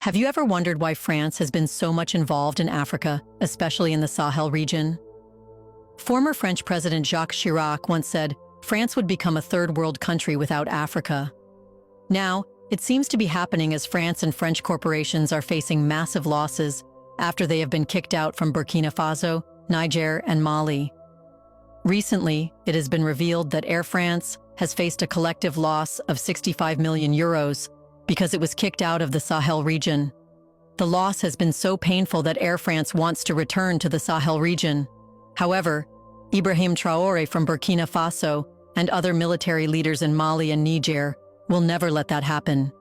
Have you ever wondered why France has been so much involved in Africa, especially in the Sahel region? Former French President Jacques Chirac once said, France would become a third world country without Africa. Now, it seems to be happening as France and French corporations are facing massive losses after they have been kicked out from Burkina Faso, Niger, and Mali. Recently, it has been revealed that Air France has faced a collective loss of 65 million euros because it was kicked out of the Sahel region. The loss has been so painful that Air France wants to return to the Sahel region. However, Ibrahim Traoré from Burkina Faso and other military leaders in Mali and Niger will never let that happen.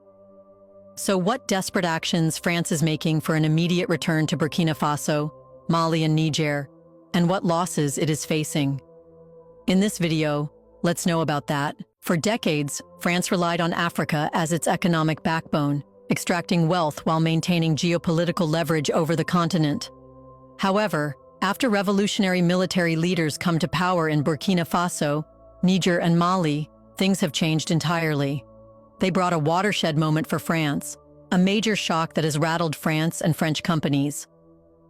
So what desperate actions France is making for an immediate return to Burkina Faso, Mali and Niger, and what losses it is facing? In this video, let's know about that. For decades, France relied on Africa as its economic backbone, extracting wealth while maintaining geopolitical leverage over the continent. However, after revolutionary military leaders come to power in Burkina Faso, Niger, and Mali, things have changed entirely. They brought a watershed moment for France, a major shock that has rattled France and French companies.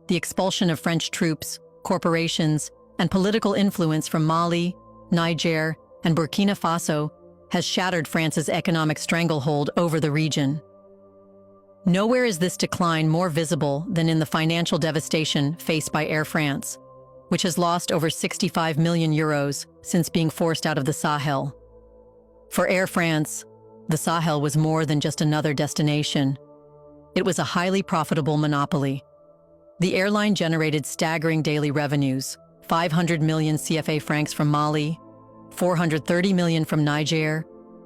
The expulsion of French troops, corporations, and political influence from Mali, Niger, and Burkina Faso has shattered France's economic stranglehold over the region. Nowhere is this decline more visible than in the financial devastation faced by Air France, which has lost over 65 million euros since being forced out of the Sahel. For Air France, the Sahel was more than just another destination. It was a highly profitable monopoly. The airline generated staggering daily revenues, 500 million CFA francs from Mali, 430 million from Niger,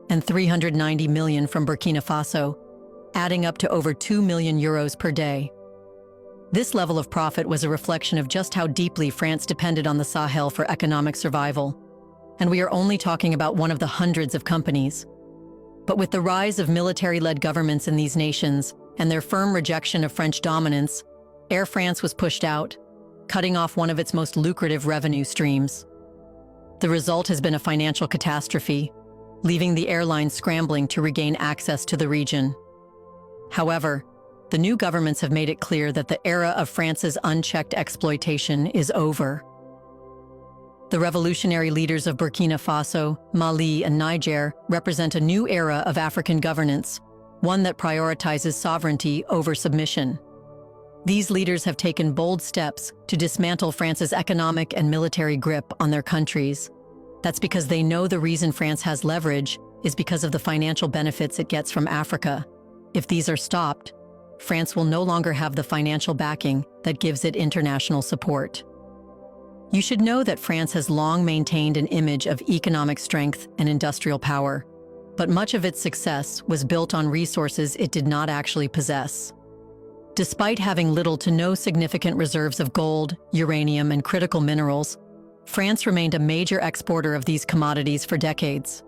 and 390 million from Burkina Faso, adding up to over 2 million euros per day. This level of profit was a reflection of just how deeply France depended on the Sahel for economic survival. And we are only talking about one of the hundreds of companies. But with the rise of military-led governments in these nations and their firm rejection of French dominance, Air France was pushed out, cutting off one of its most lucrative revenue streams. The result has been a financial catastrophe, leaving the airline scrambling to regain access to the region. However, the new governments have made it clear that the era of France's unchecked exploitation is over. The revolutionary leaders of Burkina Faso, Mali, and Niger represent a new era of African governance, one that prioritizes sovereignty over submission. These leaders have taken bold steps to dismantle France's economic and military grip on their countries. That's because they know the reason France has leverage is because of the financial benefits it gets from Africa. If these are stopped, France will no longer have the financial backing that gives it international support. You should know that France has long maintained an image of economic strength and industrial power, but much of its success was built on resources it did not actually possess. Despite having little to no significant reserves of gold, uranium, and critical minerals, France remained a major exporter of these commodities for decades.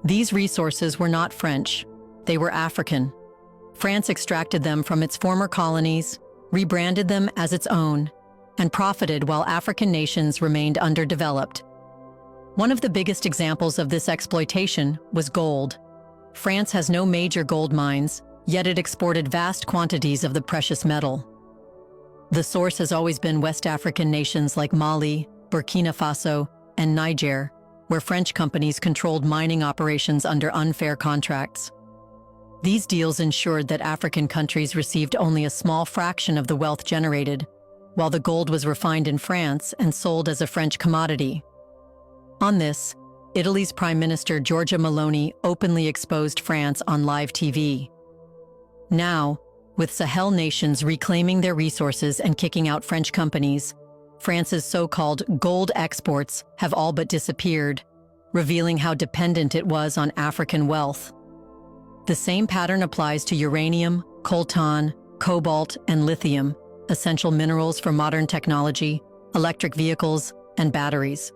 These resources were not French, they were African. France extracted them from its former colonies, rebranded them as its own, and profited while African nations remained underdeveloped. One of the biggest examples of this exploitation was gold. France has no major gold mines, yet it exported vast quantities of the precious metal. The source has always been West African nations like Mali, Burkina Faso, and Niger, where French companies controlled mining operations under unfair contracts. These deals ensured that African countries received only a small fraction of the wealth generated, while the gold was refined in France and sold as a French commodity. On this, Italy's Prime Minister Giorgia Meloni openly exposed France on live TV. Now, with Sahel nations reclaiming their resources and kicking out French companies, France's so-called gold exports have all but disappeared, revealing how dependent it was on African wealth. The same pattern applies to uranium, coltan, cobalt, and lithium, essential minerals for modern technology, electric vehicles, and batteries.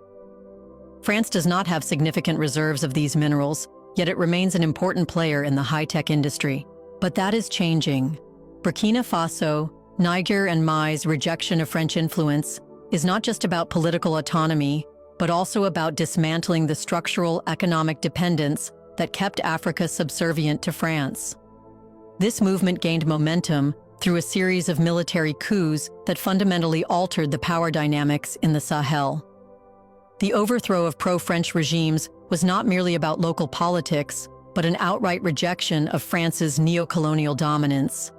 France does not have significant reserves of these minerals, yet it remains an important player in the high-tech industry. But that is changing. Burkina Faso, Niger, and Mali's rejection of French influence is not just about political autonomy, but also about dismantling the structural economic dependence that kept Africa subservient to France. This movement gained momentum through a series of military coups that fundamentally altered the power dynamics in the Sahel. The overthrow of pro-French regimes was not merely about local politics, but an outright rejection of France's neo-colonial dominance.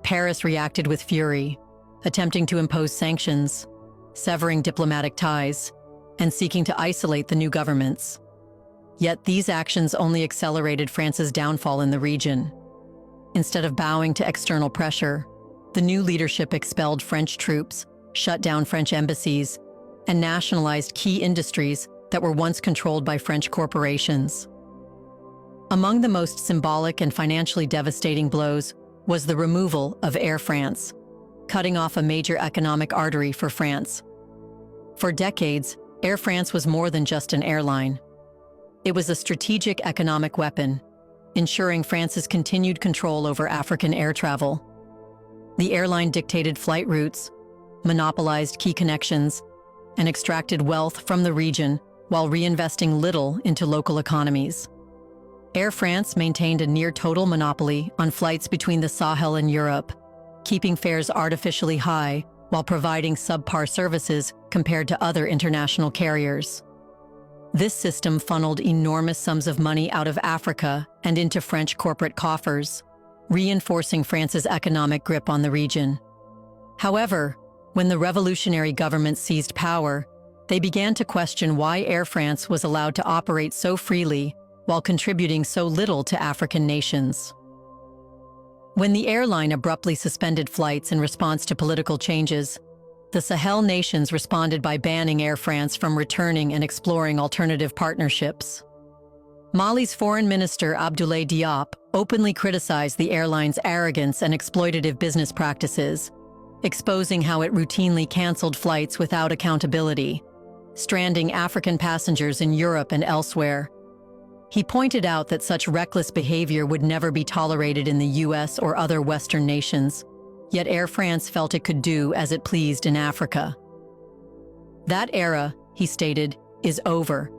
Paris reacted with fury, attempting to impose sanctions, severing diplomatic ties, and seeking to isolate the new governments. Yet these actions only accelerated France's downfall in the region. Instead of bowing to external pressure, the new leadership expelled French troops, shut down French embassies, and nationalized key industries that were once controlled by French corporations. Among the most symbolic and financially devastating blows was the removal of Air France, cutting off a major economic artery for France. For decades, Air France was more than just an airline. It was a strategic economic weapon, ensuring France's continued control over African air travel. The airline dictated flight routes, monopolized key connections, and extracted wealth from the region while reinvesting little into local economies. Air France maintained a near-total monopoly on flights between the Sahel and Europe, keeping fares artificially high while providing subpar services compared to other international carriers. This system funneled enormous sums of money out of Africa and into French corporate coffers, reinforcing France's economic grip on the region. However, when the revolutionary government seized power, they began to question why Air France was allowed to operate so freely while contributing so little to African nations. When the airline abruptly suspended flights in response to political changes, the Sahel nations responded by banning Air France from returning and exploring alternative partnerships. Mali's Foreign Minister Abdoulaye Diop openly criticized the airline's arrogance and exploitative business practices, exposing how it routinely canceled flights without accountability, stranding African passengers in Europe and elsewhere. He pointed out that such reckless behavior would never be tolerated in the US or other Western nations, yet Air France felt it could do as it pleased in Africa. That era, he stated, is over.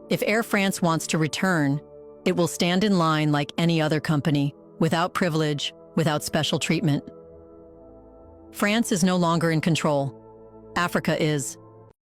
If Air France wants to return, it will stand in line like any other company, without privilege, without special treatment. France is no longer in control. Africa is.